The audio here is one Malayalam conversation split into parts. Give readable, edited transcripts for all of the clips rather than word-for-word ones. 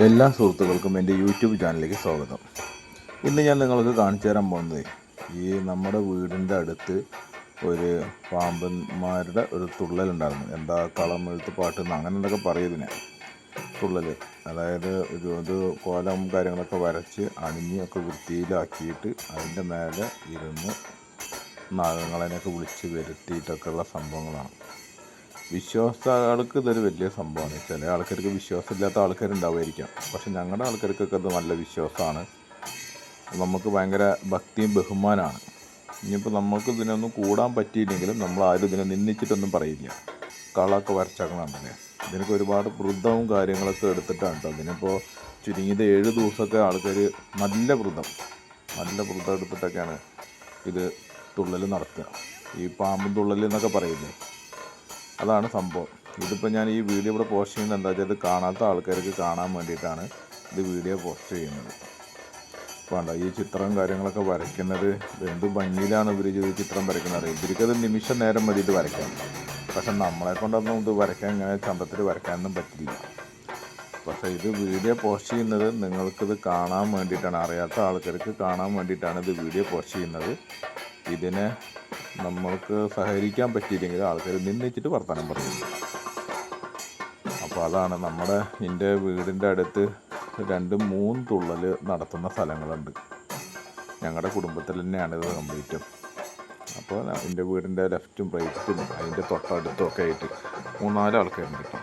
എല്ലാ സുഹൃത്തുക്കൾക്കും എൻ്റെ യൂട്യൂബ് ചാനലിലേക്ക് സ്വാഗതം. ഇന്ന് ഞാൻ നിങ്ങൾക്ക് കാണിച്ചു തരാൻ പോകുന്നത് ഈ നമ്മുടെ വീടിൻ്റെ അടുത്ത് ഒരു പാമ്പന്മാരുടെ ഒരു തുള്ളലുണ്ടായിരുന്നു. എന്താ കളമെഴുത്ത് പാട്ട് അങ്ങനെ എന്തൊക്കെ പറയുന്നതിനെ തുള്ളൽ, അതായത് ഇത് കോലം കാര്യങ്ങളൊക്കെ വരച്ച് അണിഞ്ഞൊക്കെ വൃത്തിയിലാക്കിയിട്ട് അതിൻ്റെ മേലെ ഇരുന്ന് നാഗങ്ങളെയൊക്കെ വിളിച്ച് വരുത്തിയിട്ടൊക്കെയുള്ള സംഭവങ്ങളാണ്. വിശ്വാസങ്ങൾക്ക് ഇതൊരു വലിയ സംഭവമാണ്. ചില ആൾക്കാർക്ക് വിശ്വാസമില്ലാത്ത ആൾക്കാരുണ്ടാവുമായിരിക്കാം, പക്ഷെ ഞങ്ങളുടെ ആൾക്കാർക്കൊക്കെ അത് നല്ല വിശ്വാസമാണ്. നമുക്ക് ഭയങ്കര ഭക്തിയും ബഹുമാനമാണ്. ഇനിയിപ്പോൾ നമുക്ക് ഇതിനൊന്നും കൂടാൻ പറ്റിയില്ലെങ്കിലും നമ്മൾ ആരും ഇതിനെ നിന്ദിച്ചിട്ടൊന്നും പറയില്ല. കളമൊക്കെ വരച്ചേക്കണുണ്ടല്ലേ, ഇതിനൊക്കെ ഒരുപാട് വൃതവും കാര്യങ്ങളൊക്കെ എടുത്തിട്ടാണ് കേട്ടോ. ഇതിനിപ്പോൾ ചുരുങ്ങിയത് 7 ദിവസമൊക്കെ ആൾക്കാർ നല്ല വൃതം എടുത്തിട്ടൊക്കെയാണ് ഇത് തുള്ളൽ നടത്തുക. ഈ പാമ്പും തുള്ളൽ എന്നൊക്കെ പറയില്ലേ, അതാണ് സംഭവം. ഇതിപ്പോൾ ഞാൻ ഈ വീഡിയോ ഇവിടെ പോസ്റ്റ് ചെയ്യുന്നത് എന്താ വെച്ചാൽ ഇത് കാണാത്ത ആൾക്കാർക്ക് കാണാൻ വേണ്ടിയിട്ടാണ് ഇത് വീഡിയോ പോസ്റ്റ് ചെയ്യുന്നത്. വേണ്ട ഈ ചിത്രം കാര്യങ്ങളൊക്കെ വരയ്ക്കുന്നത് എന്ത് ഭംഗിയിലാണ് ഇവർ ഈ ചിത്രം വരയ്ക്കുന്നത്. ഇവർക്കത് നിമിഷ നേരം മതി ഇത് വരയ്ക്കാൻ. പക്ഷെ നമ്മളെ കൊണ്ടൊന്നും ഇത് വരയ്ക്കാൻ ഇങ്ങനെ ചന്തത്തിൽ വരയ്ക്കാനൊന്നും പറ്റില്ല. പക്ഷേ ഇത് വീഡിയോ പോസ്റ്റ് ചെയ്യുന്നത് നിങ്ങൾക്കിത് കാണാൻ വേണ്ടിയിട്ടാണ്, അറിയാത്ത ആൾക്കാർക്ക് കാണാൻ വേണ്ടിയിട്ടാണ് ഇത് വീഡിയോ പോസ്റ്റ് ചെയ്യുന്നത്. ഇതിനെ നമ്മൾക്ക് സഹകരിക്കാൻ പറ്റിയില്ലെങ്കിൽ ആൾക്കാർ നിന്നിച്ചിട്ട് വർത്തമാനം പറയും. അപ്പോൾ അതാണ് എൻ്റെ വീടിൻ്റെ അടുത്ത് 2-3 തുള്ളൽ നടത്തുന്ന സ്ഥലങ്ങളുണ്ട്. ഞങ്ങളുടെ കുടുംബത്തിൽ തന്നെയാണ് ഇത് കംപ്ലീറ്റും. അപ്പോൾ എൻ്റെ വീടിൻ്റെ ലെഫ്റ്റും റൈറ്റും അതിൻ്റെ തൊട്ടടുത്തും ഒക്കെ ആയിട്ട് 3-4 ആൾക്കാരുണ്ട് കേട്ടോ.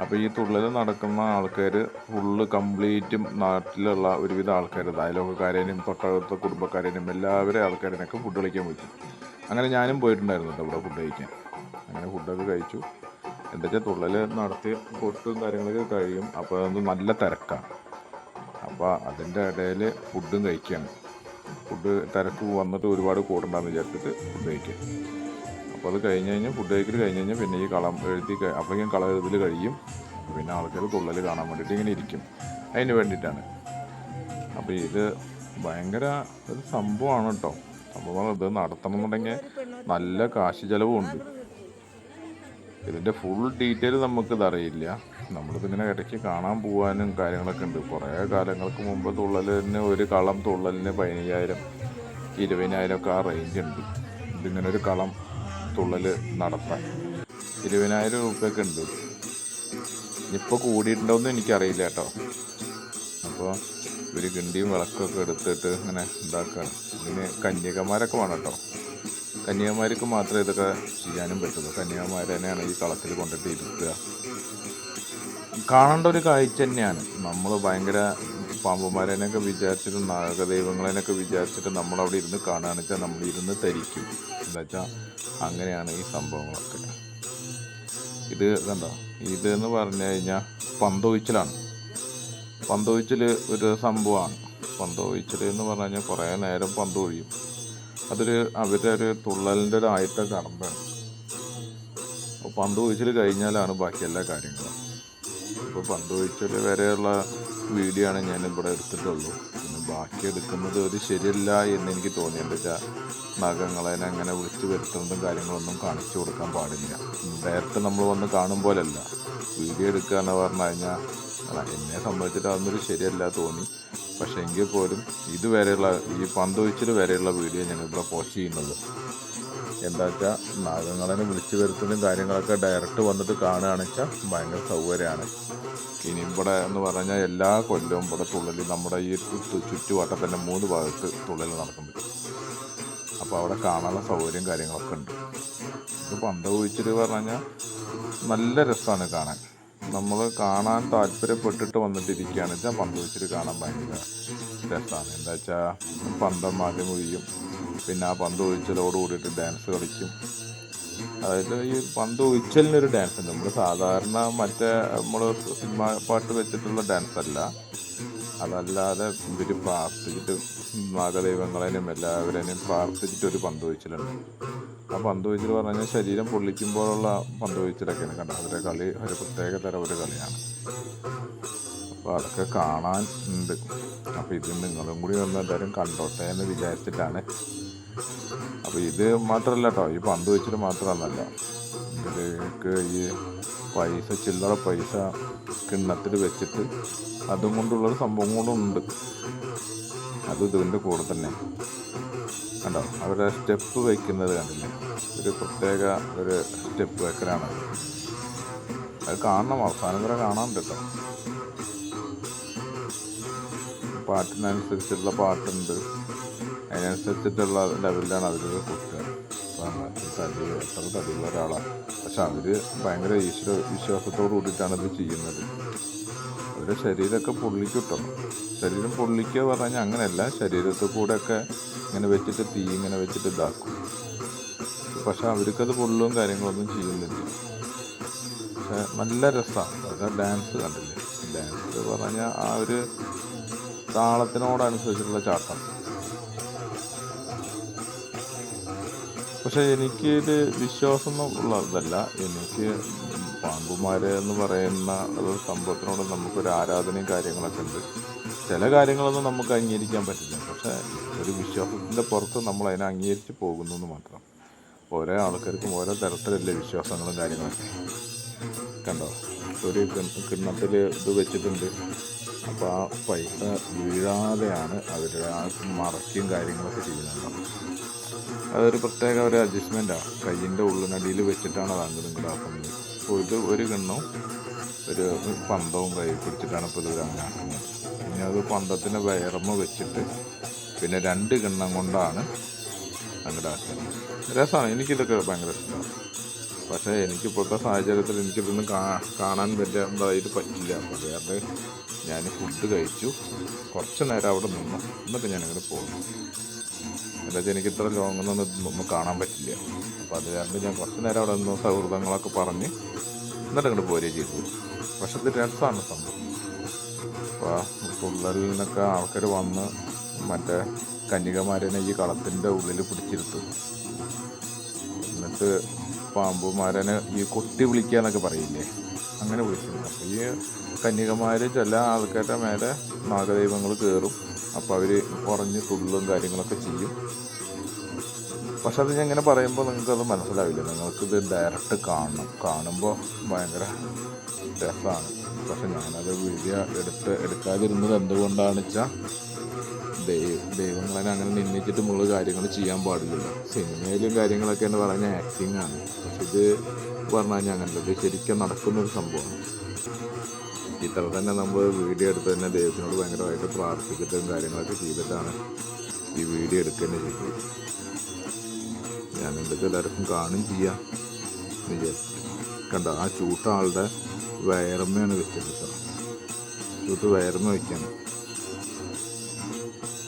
അപ്പോൾ ഈ തുള്ളൽ നടക്കുന്ന ആൾക്കാർ ഫുള്ള് കംപ്ലീറ്റും നാട്ടിലുള്ള ഒരുവിധ ആൾക്കാർ, അയൽവക്കക്കാരേനും തൊട്ടടുത്ത കുടുംബക്കാരേനും എല്ലാവരെയും ആൾക്കാരനൊക്കെ ഫുഡ് കഴിക്കാൻ പറ്റും. അങ്ങനെ ഞാനും പോയിട്ടുണ്ടായിരുന്നു കേട്ടോ ഇവിടെ ഫുഡ് കഴിക്കാൻ. അങ്ങനെ ഫുഡൊക്കെ കഴിച്ചു. എന്താ വെച്ചാൽ തുള്ളൽ നടത്തി കൊട്ടും കാര്യങ്ങളൊക്കെ കഴിയും. അപ്പോൾ അത് നല്ല തിരക്കാണ്. അപ്പോൾ അതിൻ്റെ ഇടയിൽ ഫുഡും കഴിക്കുകയാണ്. ഫുഡ് തിരക്ക് വന്നിട്ട് ഒരുപാട് കൂടണ്ടെന്ന് വിചാരിച്ചിട്ട് ഫുഡ് കഴിക്കുക. അപ്പോൾ അത് ഫുഡ് കഴിക്കൽ കഴിഞ്ഞ് കഴിഞ്ഞാൽ പിന്നെ ഈ കളം എഴുതി അപ്പോഴേക്കും കള എഴുതൽ കഴിയും. പിന്നെ ആൾക്കാർ തുള്ളൽ കാണാൻ വേണ്ടിയിട്ട് ഇങ്ങനെ ഇരിക്കും. അതിന് വേണ്ടിയിട്ടാണ്. അപ്പോൾ ഇത് ഭയങ്കര ഒരു സംഭവമാണ് കേട്ടോ. സംഭവം ഇത് നടത്തണമെന്നുണ്ടെങ്കിൽ നല്ല കാശ് ചിലവുമുണ്ട്. ഇതിൻ്റെ ഫുൾ ഡീറ്റെയിൽ നമുക്കിതറിയില്ല. നമ്മളിതിങ്ങനെ ഇടയ്ക്ക് കാണാൻ പോകാനും കാര്യങ്ങളൊക്കെ ഉണ്ട്. കുറേ കാലങ്ങൾക്ക് മുമ്പ് തുള്ളലിന് ഒരു കളം തുള്ളലിന് 15,000 20,000 ഒക്കെ ആ റേഞ്ച് ഉണ്ട്. ഇതിങ്ങനെ ഒരു കളം തുള്ളൽ നടത്താൻ 20,000 രൂപയൊക്കെ ഉണ്ട്. ഇപ്പോൾ കൂടിയിട്ടുണ്ടോയെന്ന് എനിക്കറിയില്ല കേട്ടോ. അപ്പോൾ ഇവർ കിണ്ടിയും വിളക്കൊക്കെ എടുത്തിട്ട് ഇങ്ങനെ ഉണ്ടാക്കുകയാണ്. ഇതിന് കന്യകമാരൊക്കെ വേണം കേട്ടോ. കന്യകമാർക്ക് മാത്രമേ ഇതൊക്കെ ചെയ്യാനും പറ്റുള്ളൂ. കന്യകമാർ തന്നെയാണ് ഈ കളത്തിൽ കൊണ്ടിട്ട് ഇരുത്തുക. കാണേണ്ട ഒരു കാഴ്ച തന്നെയാണ്. നമ്മൾ ഭയങ്കര പാമ്പന്മാരനെയൊക്കെ വിചാരിച്ചിട്ട് നാഗദൈവങ്ങളെയൊക്കെ വിചാരിച്ചിട്ട് നമ്മളവിടെ ഇരുന്ന് കാണുകയാണെന്ന് വെച്ചാൽ നമ്മൾ ഇരുന്ന് തരിക്കും. എന്താ വെച്ചാൽ അങ്ങനെയാണ് ഈ സംഭവങ്ങളൊക്കെ. ഇത് കണ്ടോ, ഇതെന്ന് പറഞ്ഞു കഴിഞ്ഞാൽ പന്തൊഴിച്ചിലാണ്. പന്തൊഴിച്ചിൽ ഒരു സംഭവമാണ്. പന്തൊഴിച്ചിൽ എന്ന് പറഞ്ഞു കഴിഞ്ഞാൽ കുറേ നേരം പന്ത് ഒഴിയും. അവരുടെ ഒരു തുള്ളലിൻ്റെ ഒരു ആയിട്ട് കടമ്പാണ്. അപ്പോൾ പന്ത് ഒഴിച്ചിൽ കഴിഞ്ഞാലാണ് ബാക്കി എല്ലാ കാര്യങ്ങളും. ഇപ്പോൾ പന്ത് ഒഴിച്ചിൽ വരെയുള്ള വീഡിയോ ആണ് ഞാനിവിടെ എടുത്തിട്ടുള്ളൂ. പിന്നെ ബാക്കി എടുക്കുന്നത് ഒരു ശരിയല്ല എന്ന് എനിക്ക് തോന്നി. എന്താ വെച്ചാൽ നഖങ്ങളെ അങ്ങനെ വിളിച്ച് വരുത്തുന്നതും കാര്യങ്ങളൊന്നും കാണിച്ചു കൊടുക്കാൻ പാടില്ല. ഡയറക്റ്റ് നമ്മൾ വന്ന് കാണും പോലല്ല വീഡിയോ എടുക്കുക എന്ന് പറഞ്ഞു കഴിഞ്ഞാൽ എന്നെ സംബന്ധിച്ചിട്ട് അതൊന്നൊരു ശരിയല്ല തോന്നി. പക്ഷേ എങ്കിൽ പോലും ഇതുവരെയുള്ള ഈ പന്തൊഴിച്ചിൽ വരെയുള്ള വീഡിയോ ഞങ്ങളിവിടെ പോസ്റ്റ് ചെയ്യുന്നുള്ളൂ. എന്താ വെച്ചാൽ നാഗങ്ങളെ വിളിച്ചു വരുത്തുന്നതും കാര്യങ്ങളൊക്കെ ഡയറക്റ്റ് വന്നിട്ട് കാണുകയാണെന്ന് വെച്ചാൽ ഭയങ്കര സൗകര്യമാണ്. ഇനി ഇവിടെ എന്ന് പറഞ്ഞാൽ എല്ലാ കൊല്ലവും ഇവിടെ തുള്ളൽ നമ്മുടെ ഈ ചുറ്റുവട്ടത്തിൻ്റെ 3 ഭാഗത്ത് തുള്ളൽ നടക്കുന്നുണ്ട്. അപ്പോൾ അവിടെ കാണാനുള്ള സൗകര്യം കാര്യങ്ങളൊക്കെ ഉണ്ട്. ഇത് പന്തൊഴിച്ചിൽ പറഞ്ഞു കഴിഞ്ഞാൽ നല്ല രസമാണ് കാണാൻ. നമ്മൾ കാണാൻ താല്പര്യപ്പെട്ടിട്ട് വന്നിട്ടിരിക്കുകയാണെന്ന് വെച്ചാൽ പന്തൊഴിച്ചിൽ കാണാൻ ഭയങ്കര രസമാണ്. എന്താ വെച്ചാൽ പന്തം ആദ്യം ഒഴിയും, പിന്നെ ആ പന്ത് ഒഴിച്ചലോട് കൂടിയിട്ട് ഡാൻസ് കളിക്കും. അതായത് ഈ പന്ത് ഒഴിച്ചലിനൊരു ഡാൻസ് ഉണ്ട്. നമ്മൾ സാധാരണ നമ്മൾ സിനിമ പാട്ട് വെച്ചിട്ടുള്ള ഡാൻസ് അല്ല. അതല്ലാതെ ഇവർ പ്രാർത്ഥിച്ചിട്ട് നാഗദൈവങ്ങളെയും എല്ലാവരെയും പ്രാർത്ഥിച്ചിട്ടൊരു പന്ത് ഒഴിച്ചിലുണ്ട്. ആ പന്ത് ഒഴിച്ചിൽ പറഞ്ഞു കഴിഞ്ഞാൽ ശരീരം പൊള്ളിക്കുമ്പോഴുള്ള പന്ത് ഒഴിച്ചിലൊക്കെയാണ് കണ്ടത്. അവരുടെ കളി ഒരു പ്രത്യേക തരം ഒരു കളിയാണ്. അപ്പോൾ അതൊക്കെ കാണാൻ ഉണ്ട്. അപ്പോൾ ഇത് നിങ്ങളും കൂടി ഒന്ന് എന്തായാലും കണ്ടോട്ടെ എന്ന് വിചാരിച്ചിട്ടാണ്. അപ്പോൾ ഇത് മാത്രമല്ല കേട്ടോ, ഈ പന്ത് വെച്ചിട്ട് മാത്രമല്ല ഇതിലേക്ക് ഈ പൈസ ചില്ലറ പൈസ കിണ്ണത്തിൽ വെച്ചിട്ട് അതും കൊണ്ടുള്ളൊരു സംഭവം കൊണ്ടുണ്ട്. അത് ഇതിൻ്റെ കൂടെ തന്നെ കണ്ടോ അവരുടെ സ്റ്റെപ്പ് വയ്ക്കുന്നത് കണ്ടില്ലേ, ഒരു പ്രത്യേക ഒരു സ്റ്റെപ്പ് വയ്ക്കലാണ്. അത് കാണണം, അവസാനം വരെ കാണാൻ കേട്ടോ. പാട്ടിനനുസരിച്ചുള്ള പാട്ടുണ്ട്, അതിനനുസരിച്ചിട്ടുള്ള ലെവലിലാണ് അവർ കൊട്ടുക. എത്ര തടിയുള്ള ഒരാളാണ്, പക്ഷെ അവർ ഭയങ്കര വിശ്വാസത്തോടു കൂടിയിട്ടാണ് ഇത് ചെയ്യുന്നത്. അവരുടെ ശരീരമൊക്കെ പൊള്ളിക്കിട്ടോ. ശരീരം പൊള്ളിക്കുക പറഞ്ഞു കഴിഞ്ഞാൽ അങ്ങനെയല്ല, ശരീരത്തിൽ കൂടെയൊക്കെ ഇങ്ങനെ വെച്ചിട്ട് തീ ഇങ്ങനെ വെച്ചിട്ട് ഇതാക്കും. പക്ഷെ അവർക്കത് പൊള്ളും കാര്യങ്ങളൊന്നും ചെയ്യുന്നില്ല. പക്ഷെ നല്ല രസമാണ് അവരുടെ ഡാൻസ് കണ്ടില്ലേ. ഡാൻസ് പറഞ്ഞാൽ ആ ഒരു താളത്തിനോടനുസരിച്ചുള്ള ചാട്ടം. പക്ഷെ എനിക്കിത് വിശ്വാസം ഉള്ളതല്ല. എനിക്ക് പാമ്പുമാര് എന്ന് പറയുന്ന ഒരു സംഭവത്തിനോട് നമുക്കൊരു ആരാധനയും കാര്യങ്ങളൊക്കെ ഉണ്ട്. ചില കാര്യങ്ങളൊന്നും നമുക്ക് അംഗീകരിക്കാൻ പറ്റില്ല, പക്ഷേ ഒരു വിശ്വാസത്തിൻ്റെ പുറത്ത് നമ്മൾ അതിനെ അംഗീകരിച്ച് പോകുന്നു എന്ന് മാത്രം. ഓരോ ആൾക്കാർക്കും ഓരോ തരത്തിലല്ലേ വിശ്വാസങ്ങളും കാര്യങ്ങളൊക്കെ. കണ്ടോ ഒരു കിണ്ണത്തിൽ ഇത് വെച്ചിട്ടുണ്ട്. അപ്പോൾ ആ പൈസ വീഴാതെയാണ് അവർ ആ മറയ്ക്കും കാര്യങ്ങളൊക്കെ ചെയ്യുന്നത്. അതൊരു പ്രത്യേക ഒരു അഡ്ജസ്റ്റ്മെൻറ്റാണ്. കയ്യിൻ്റെ ഉള്ളിനടിയിൽ വെച്ചിട്ടാണ് അത് അങ്ങോട്ടും ഇങ്ങോട്ടും ആക്കുന്നത്. അപ്പോൾ ഇത് ഒരു കിണ്ണവും ഒരു പന്തവും കൈ പിടിച്ചിട്ടാണ് ഇപ്പോൾ ഇത് അങ്ങനെ ആക്കുന്നത്. പിന്നെ അത് പന്തത്തിൻ്റെ വയറമ്മ വെച്ചിട്ട് പിന്നെ 2 കിണ്ണം കൊണ്ടാണ് അങ്ങോട്ട് ആക്കുന്നത്. രസമാണ്, എനിക്കിതൊക്കെ ഭയങ്കര ഇഷ്ടമാണ്. പക്ഷേ എനിക്കിപ്പോഴത്തെ സാഹചര്യത്തിൽ എനിക്കിതൊന്നും കാണാൻ പറ്റാതായിട്ട് പറ്റില്ല. അപ്പോൾ അതുകൊണ്ട് ഞാൻ ഫുഡ് കഴിച്ചു, കുറച്ച് നേരം അവിടെ നിന്നു, എന്നിട്ട് ഞാനിങ്ങനെ പോകുന്നു. എന്താ വെച്ചാൽ എനിക്ക് ഇത്ര ലോങ്ങൊന്നും കാണാൻ പറ്റില്ല. അപ്പോൾ അത് കാരണം ഞാൻ കുറച്ച് നേരം അവിടെ നിന്ന് സൗഹൃദങ്ങളൊക്കെ പറഞ്ഞ് എന്നിട്ട് അങ്ങോട്ട് പോരുകയും ചെയ്തു. പക്ഷെ ഇത് രസമാണ് സംഭവം. അപ്പോൾ തുള്ളലിനൊക്കെ ആൾക്കാർ വന്ന് മറ്റേ കന്യകമാരനെ ഈ കളത്തിൻ്റെ ഉള്ളിൽ പിടിച്ചിരുത്തും. എന്നിട്ട് പാമ്പുമാരനെ ഈ കൊട്ടി വിളിക്കുക എന്നൊക്കെ പറയില്ലേ, അങ്ങനെ വിളിക്കുന്നു. അപ്പോൾ ഈ കന്യകമാർ ചില ആൾക്കാരുടെ മേലെ നാഗദൈവങ്ങൾ കയറും. അപ്പോൾ അവർ കുറഞ്ഞ് തുള്ളും കാര്യങ്ങളൊക്കെ ചെയ്യും. പക്ഷെ അത് ഞാൻ ഇങ്ങനെ പറയുമ്പോൾ നിങ്ങൾക്കത് മനസ്സിലാവില്ല. നിങ്ങൾക്കിത് ഡയറക്റ്റ് കാണുമ്പോൾ ഭയങ്കര രസമാണ്. പക്ഷെ ഞാനത് വീഡിയോ എടുക്കാതിരുന്നത് എന്തുകൊണ്ടാണെന്ന് വെച്ചാൽ ദൈവങ്ങളെ അങ്ങനെ നിന്ദിച്ചിട്ട് മുള്ള കാര്യങ്ങൾ ചെയ്യാൻ പാടില്ലല്ലോ. സിനിമയിലും കാര്യങ്ങളൊക്കെ എന്ന് പറഞ്ഞാൽ ആക്ടിങ് ആണ്. പക്ഷെ ഇത് പറഞ്ഞു കഴിഞ്ഞാൽ അങ്ങനല്ല, ഇത് ശരിക്കും നടക്കുന്നൊരു സംഭവമാണ്. ഇത്ര തന്നെ നമ്മൾ വീഡിയോ എടുത്ത് തന്നെ ദൈവത്തിനോട് ഭയങ്കരമായിട്ട് പ്രാർത്ഥിച്ചിട്ടും കാര്യങ്ങളൊക്കെ ചെയ്തിട്ടാണ് ഈ വീഡിയോ എടുക്കുന്നത് ചെയ്തത്. ഞാൻ എന്തൊക്കെ എല്ലാവർക്കും കാണും ചെയ്യാം വിചാരിച്ചു. കണ്ടോ ആ ചൂട്ട ആളുടെ വയറമ്മയാണ് വെച്ചത് കേട്ടോ. ചൂട്ട് വയറമ്മ വയ്ക്കാണ്.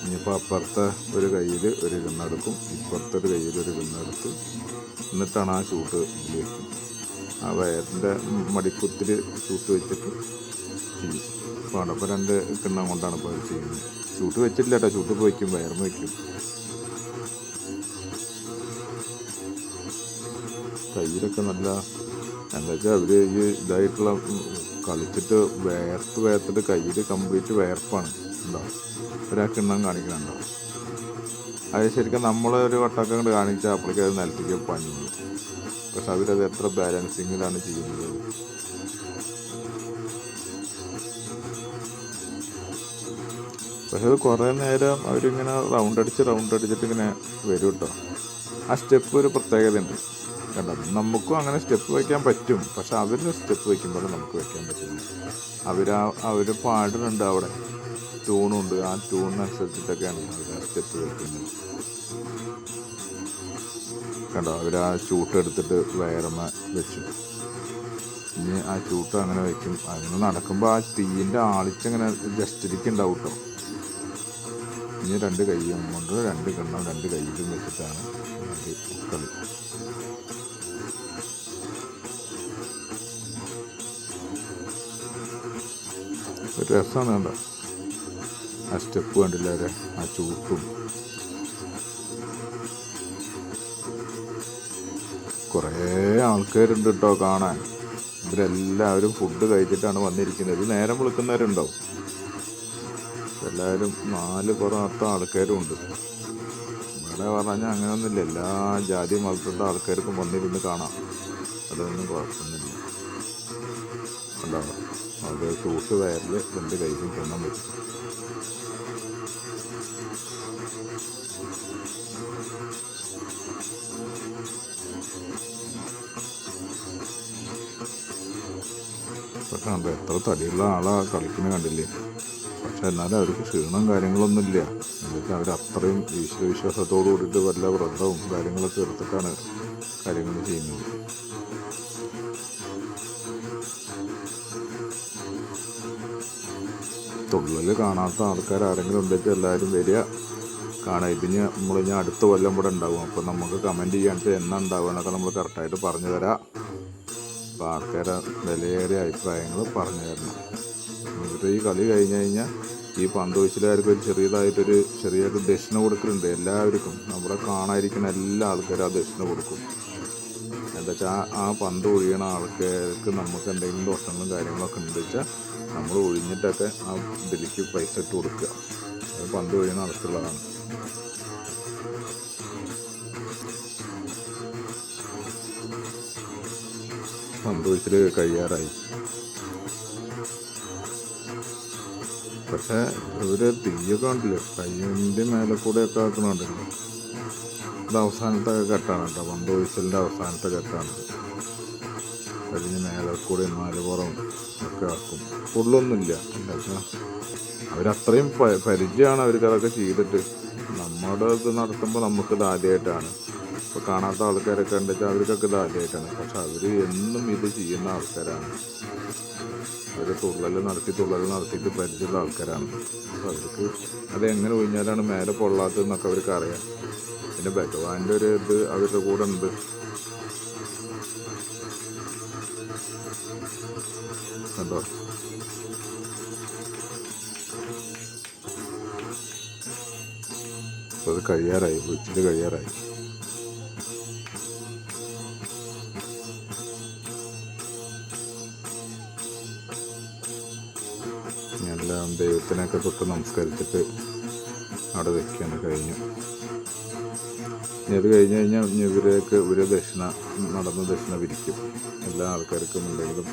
ഇനിയിപ്പോൾ അപ്പുറത്തെ ഒരു കയ്യിൽ ഒരു കിണ്ണെടുക്കും, ഇപ്പുറത്തെ ഒരു കയ്യിൽ ഒരു കിണ്ണെടുത്ത് എന്നിട്ടാണ് ആ ചൂട്ട് ഇതിൽ വയ്ക്കുന്നത്. ആ വയറിൻ്റെ മടിക്കുത്തിൽ ചൂട്ട് വെച്ചിട്ട് ചെയ്യും. അപ്പോൾ അപ്പോൾ 2 കിണ്ണം കൊണ്ടാണ് ഇപ്പോൾ അത് ചെയ്യുന്നത്. ചൂട്ട് വെച്ചിട്ടില്ല കേട്ടോ, ചൂട്ട് ഇപ്പോൾ വയ്ക്കും, വയർമ വയ്ക്കും. കയ്യിലൊക്കെ നല്ല എന്താ വെച്ചാൽ അവർ ഈ ഇതായിട്ടുള്ള കളിച്ചിട്ട് വേർത്തിട്ട് കയ്യിൽ കംപ്ലീറ്റ് വേർപ്പാണ് ഉണ്ടാവും. ഒരാ കിണ്ണം കാണിക്കണുണ്ടോ. അത് ശരിക്കും നമ്മളൊരു വട്ടമൊക്കെ കൊണ്ട് കാണിച്ചാൽ അപ്പോഴേക്കും അത് നിലത്തേക്ക് പണിയുള്ളൂ. പക്ഷെ അവരത് എത്ര ബാലൻസിങ്ങിലാണ് ചെയ്യുന്നത്. പക്ഷെ അത് കുറേ നേരം അവരിങ്ങനെ റൗണ്ട് അടിച്ചിട്ട് ഇങ്ങനെ വരും കേട്ടോ. ആ സ്റ്റെപ്പ് ഒരു പ്രത്യേകതയുണ്ട് കണ്ടോ. നമുക്കും അങ്ങനെ സ്റ്റെപ്പ് വയ്ക്കാൻ പറ്റും, പക്ഷെ അവരുടെ സ്റ്റെപ്പ് വയ്ക്കുമ്പോൾ നമുക്ക് വയ്ക്കാൻ പറ്റില്ല. അവർ പാടുന്നുണ്ട്, അവിടെ ട്യൂണുണ്ട്, ആ ട്യൂണിനനുസരിച്ചിട്ടൊക്കെയാണ് അവർ സ്റ്റെപ്പ് വയ്ക്കുന്നത്. കണ്ടോ അവർ ആ ചൂട്ടെടുത്തിട്ട് വയറമ്മ വെച്ചു. ഇനി ആ ചൂട്ട് അങ്ങനെ വയ്ക്കും. അങ്ങനെ നടക്കുമ്പോൾ ആ തീയിൻ്റെ ആളിച്ചങ്ങനെ ജസ്റ്റിരിക്കുന്നുണ്ടാവും കേട്ടോ. ഇനി 2 കൈയും കൊണ്ട് 2 കിണ്ണം 2 കൈയിലും വെച്ചിട്ടാണ് കളി. ഒരു രസമാണ് കണ്ടോ. ആ സ്റ്റെപ്പ് കണ്ടില്ല അവരെ, ആ ചൂട്ടും. കുറേ ആൾക്കാരുണ്ട് കേട്ടോ കാണാൻ. ഇവരെല്ലാവരും ഫുഡ് കഴിച്ചിട്ടാണ് വന്നിരിക്കുന്നത്. നേരം വിളിക്കുന്നവരുണ്ടാവും. എല്ലാവരും 4 പുറത്തെ ആൾക്കാരും ഉണ്ട്. ഇവിടെ പറഞ്ഞാൽ അങ്ങനെയൊന്നുമില്ല, എല്ലാ ജാതി മതത്തിലുള്ള ആൾക്കാർക്കും വന്നിരുന്ന് കാണാം. അതൊന്നും കുഴപ്പമൊന്നുമില്ല. ഉണ്ടാവും. അത് തൂട്ട് വയറിൽ 2 കൈക്കും തിന്നാൻ പറ്റും. ഇപ്പം കണ്ടോ എത്ര തടിയുള്ള ആളാണ് കളിക്കുന്നത് കണ്ടില്ലേ. പക്ഷെ എന്നാലും അവർക്ക് ക്ഷീണം കാര്യങ്ങളൊന്നുമില്ല. എന്നിട്ട് അവർ അത്രയും ഈശ്വരവിശ്വാസത്തോടു കൂടിയിട്ട് വല്ല വ്രതവും കാര്യങ്ങളൊക്കെ എടുത്തിട്ടാണ് കാര്യങ്ങൾ ചെയ്യുന്നത്. തുള്ളൽ കാണാത്ത ആൾക്കാർ ആരെങ്കിലും ഉണ്ടെങ്കിൽ എല്ലാവരും വരിക കാണാം. ഇതിന് നമ്മളിനി അടുത്ത കൊല്ലം ഇവിടെ ഉണ്ടാവും. അപ്പോൾ നമുക്ക് കമൻറ്റ് ചെയ്യാണ്ട് എന്നാ ഉണ്ടാവുക എന്നൊക്കെ നമ്മൾ കറക്റ്റായിട്ട് പറഞ്ഞു തരാം. അപ്പോൾ ആൾക്കാരെ വിലയേറിയ അഭിപ്രായങ്ങൾ പറഞ്ഞു തരണം. ഇവരുടെ ഈ കളി കഴിഞ്ഞ് കഴിഞ്ഞാൽ ഈ പന്ത് ഒഴിച്ചിലുകാർക്ക് ഒരു ചെറിയൊരു ദക്ഷിണ കൊടുക്കലുണ്ട് എല്ലാവർക്കും. നമ്മുടെ കാണാതിരിക്കുന്ന എല്ലാ ആൾക്കാരും ആ ദക്ഷിണ കൊടുക്കും. എന്താ വെച്ചാൽ ആ പന്ത് ഒഴിയണ ആൾക്കാർക്ക് നമുക്ക് എന്തെങ്കിലും ദോഷങ്ങളും കാര്യങ്ങളൊക്കെ ഉണ്ട് വെച്ചാൽ നമ്മൾ ഒഴിഞ്ഞിട്ടൊക്കെ ആ ഇതിലേക്ക് പൈസ ഇട്ട് കൊടുക്കുക. അത് പന്ത് ഒഴിയണ ആൾക്കുള്ളതാണ്. പന്ത് ഒഴിച്ചിൽ കഴിയാറായി. പക്ഷേ ഇവർ തീയൊക്കെ ഉണ്ടല്ലോ കയ്യിൻ്റെ മേലെ കൂടെയൊക്കെ ആക്കണുണ്ടല്ലോ. ഇത് അവസാനത്തെ ഘട്ടമാണ് കേട്ടോ. പന്ത് ഒഴിച്ചലിൻ്റെ അവസാനത്തെ ഘട്ടമാണ്. അതിന് മേലെ കൂടെ 4 പുറം ഒക്കെ ആക്കും. ഫുള്ളൊന്നുമില്ല. എന്താ വെച്ചാൽ അവരത്രയും പരിചയമാണ് അവർക്ക് അതൊക്കെ ചെയ്തിട്ട്. നമ്മുടെ ഇത് നടത്തുമ്പോൾ നമുക്കിത് ആദ്യമായിട്ടാണ്. ഇപ്പോൾ കാണാത്ത ആൾക്കാരൊക്കെ ഉണ്ട് വെച്ചാൽ അവർക്കൊക്കെ ഇത് ആദ്യമായിട്ടാണ്. പക്ഷെ അവർ എന്നും ഇത് ചെയ്യുന്ന ആൾക്കാരാണ്. അവർ തുള്ളൽ നടത്തിയിട്ട് പരിചയമുള്ള ആൾക്കാരാണ്. അപ്പോൾ അവർക്ക് അതെങ്ങനെ ഒഴിഞ്ഞാലാണ് മേലെ പൊള്ളാത്തതെന്നൊക്കെ അവർക്ക് അറിയാം. പിന്നെ ഭഗവാന്റെ ഒരു ഇത് അവരുടെ കൂടെ ഉണ്ട്. കണ്ടോ അപ്പോൾ അത് കഴിയാറായി. ഒഴിച്ചിട്ട് കഴിയാറായി. എല്ലാം ദൈവത്തിനൊക്കെ തൊട്ട് നമസ്കരിച്ചിട്ട് അവിടെ വയ്ക്കുകയാണ്. കഴിഞ്ഞു. ഇനി അത് കഴിഞ്ഞ് കഴിഞ്ഞാൽ ഇവർ ദക്ഷിണ വിരിക്കും. എല്ലാ ആൾക്കാർക്കും ഉണ്ടെങ്കിലും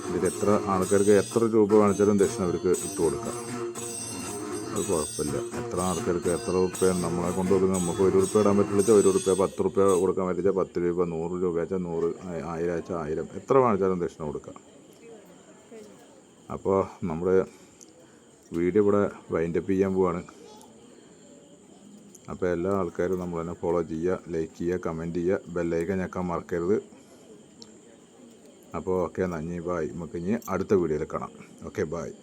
ഇതിലെത്ര ആൾക്കാർക്ക് എത്ര രൂപ കാണിച്ചാലും ദക്ഷിണ അവർക്ക് ഇട്ട് കൊടുക്കാം. അത് കുഴപ്പമില്ല. എത്ര ആൾക്കാർക്ക് എത്ര റുപ്യ നമ്മളെ കൊണ്ട് കൊടുക്കുക. നമുക്ക് 1 റുപ്യ ഇടാൻ പറ്റില്ല വെച്ചാൽ 1 റുപ്യ, 10 റുപ്യ കൊടുക്കാൻ പറ്റില്ല 10 രൂപ, 100 രൂപ വെച്ചാൽ 100, 1000 വെച്ചാൽ 1000, എത്ര കാണിച്ചാലും ദക്ഷിണ കൊടുക്കാം. അപ്പോൾ നമ്മുടെ വീഡിയോ ഇവിടെ വൈൻഡപ്പ് ചെയ്യാൻ പോവാണ്. അപ്പോൾ എല്ലാ ആൾക്കാരും നമ്മൾ തന്നെ ഫോളോ ചെയ്യുക, ലൈക്ക് ചെയ്യുക, കമൻറ്റ് ചെയ്യുക, ബെല്ലൈക്കൻ ഞെക്കാൻ മറക്കരുത്. അപ്പോൾ ഓക്കെ, നന്ദി, ബായ്. നമുക്ക് ഇനി അടുത്ത വീഡിയോയിൽ കാണാം. Okay, bye.